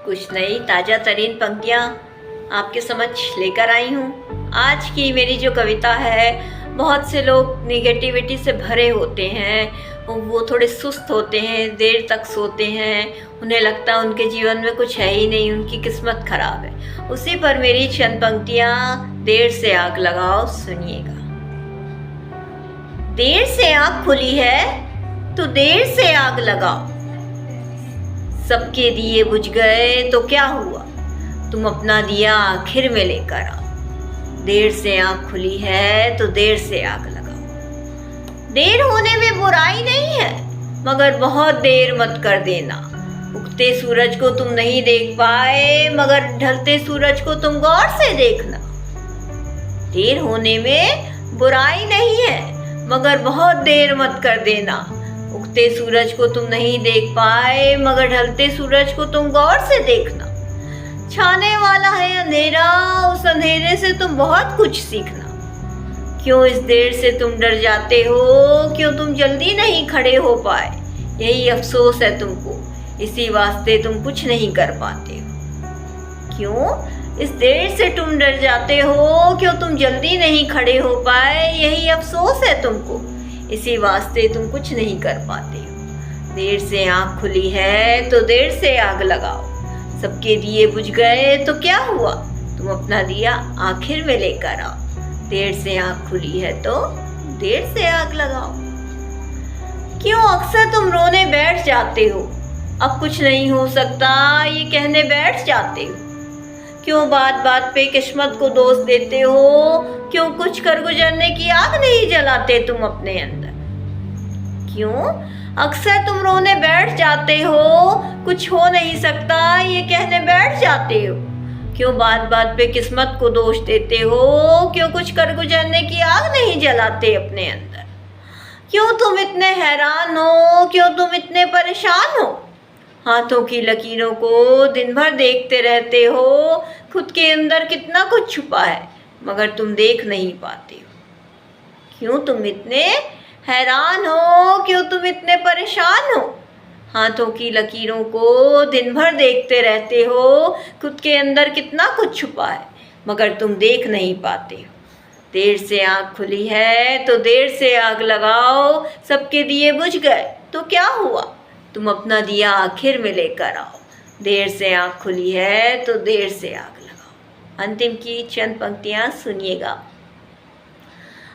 कुछ नई ताज़ा तरीन पंक्तियाँ आपके समक्ष लेकर आई हूँ। आज की मेरी जो कविता है, बहुत से लोग नेगेटिविटी से भरे होते हैं, वो थोड़े सुस्त होते हैं, देर तक सोते हैं, उन्हें लगता है उनके जीवन में कुछ है ही नहीं, उनकी किस्मत खराब है। उसी पर मेरी चंद पंक्तियाँ, देर से आग लगाओ, सुनिएगा। देर से आँख खुली है तो देर से आग लगाओ, सबके दिए बुझ गए तो क्या हुआ, तुम अपना दिया आखिर में लेकर आओ। देर से आँख खुली है तो देर से आग लगाओ। देर होने में बुराई नहीं है, मगर बहुत देर मत कर देना। उगते सूरज को तुम नहीं देख पाए, मगर ढलते सूरज को तुम गौर से देखना। देर होने में बुराई नहीं है, मगर बहुत देर मत कर देना। उगते सूरज को तुम नहीं देख पाए, मगर ढलते सूरज को तुम गौर से देखना। छाने वाला है अंधेरा, उस अंधेरे से तुम बहुत कुछ सीखना। क्यों इस देर से तुम डर जाते हो, क्यों तुम जल्दी नहीं खड़े हो पाए, यही अफसोस है तुमको, इसी वास्ते तुम कुछ नहीं कर पाते हो। क्यों इस देर से तुम डर जाते हो, क्यों तुम जल्दी नहीं खड़े हो पाए, यही अफसोस है तुमको, इसी वास्ते तुम कुछ नहीं कर पाते हो। देर से आँख खुली है तो देर से आग लगाओ, सबके दिए बुझ गए तो क्या हुआ, तुम अपना दिया आखिर में लेकर आओ। देर से आँख खुली है तो देर से आग लगाओ। क्यों अक्सर तुम रोने बैठ जाते हो, अब कुछ नहीं हो सकता ये कहने बैठ जाते हो। क्यों बात बात पे किस्मत को दोष देते हो, क्यों कुछ कर गुजरने की आग नहीं जलाते तुम अपने अंदर। क्यों अक्सर तुम रोने बैठ जाते हो, कुछ हो नहीं सकता ये कहने बैठ जाते हो। क्यों बात बात पे किस्मत को दोष देते हो, क्यों कुछ कर गुजरने की आग नहीं जलाते अपने अंदर। क्यों तुम इतने हैरान हो, क्यों तुम इतने परेशान हो, हाथों की लकीरों को दिन भर देखते रहते हो। खुद के अंदर कितना कुछ छुपा है, मगर तुम देख नहीं पाते हो। क्यों तुम इतने हैरान हो, क्यों तुम इतने परेशान हो, हाथों की लकीरों को दिन भर देखते रहते हो। खुद के अंदर कितना कुछ छुपा है, मगर तुम देख नहीं पाते हो। देर से आँख खुली है तो देर से आग लगाओ, सबके दिए बुझ गए तो क्या हुआ, तुम अपना दिया आखिर में लेकर आओ। देर से आँख खुली है तो देर से आग लगाओ। अंतिम की चंद पंक्तियाँ सुनिएगा।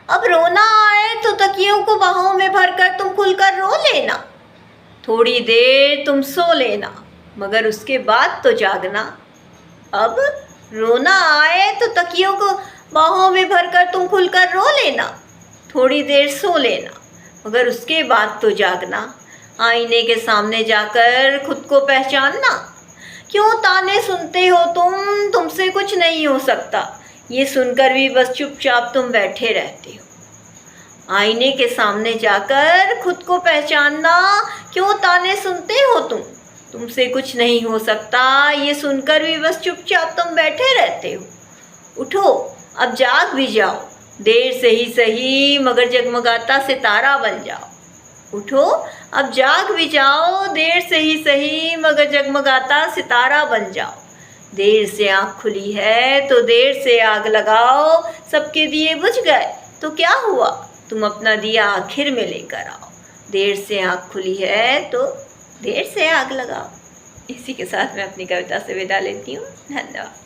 अब रोना आए तो तकियों को बाहों में भरकर तुम खुलकर रो लेना। थोड़ी देर तुम सो लेना, मगर उसके बाद तो जागना। अब रोना आए तो तकियों को बाहों में भरकर तुम खुलकर रो लेना। थोड़ी देर सो लेना, मगर उसके बाद तो जागना। आईने के सामने जाकर खुद को पहचानना। क्यों ताने सुनते हो तुमसे कुछ नहीं हो सकता, ये सुनकर भी बस चुपचाप तुम बैठे रहते हो। आईने के सामने जाकर खुद को पहचानना। क्यों ताने सुनते हो तुमसे कुछ नहीं हो सकता, ये सुनकर भी बस चुपचाप तुम बैठे रहते हो। उठो अब जाग भी जाओ, देर से ही सही मगर जगमगाता सितारा बन जाओ। उठो अब जाग भी जाओ, देर से ही सही मगर जगमगाता सितारा बन जाओ। देर से आँख खुली है तो देर से आग लगाओ, सबके दिए बुझ गए तो क्या हुआ, तुम अपना दिया आखिर में लेकर आओ। देर से आँख खुली है तो देर से आग लगाओ। इसी के साथ मैं अपनी कविता से विदा लेती हूँ। धन्यवाद।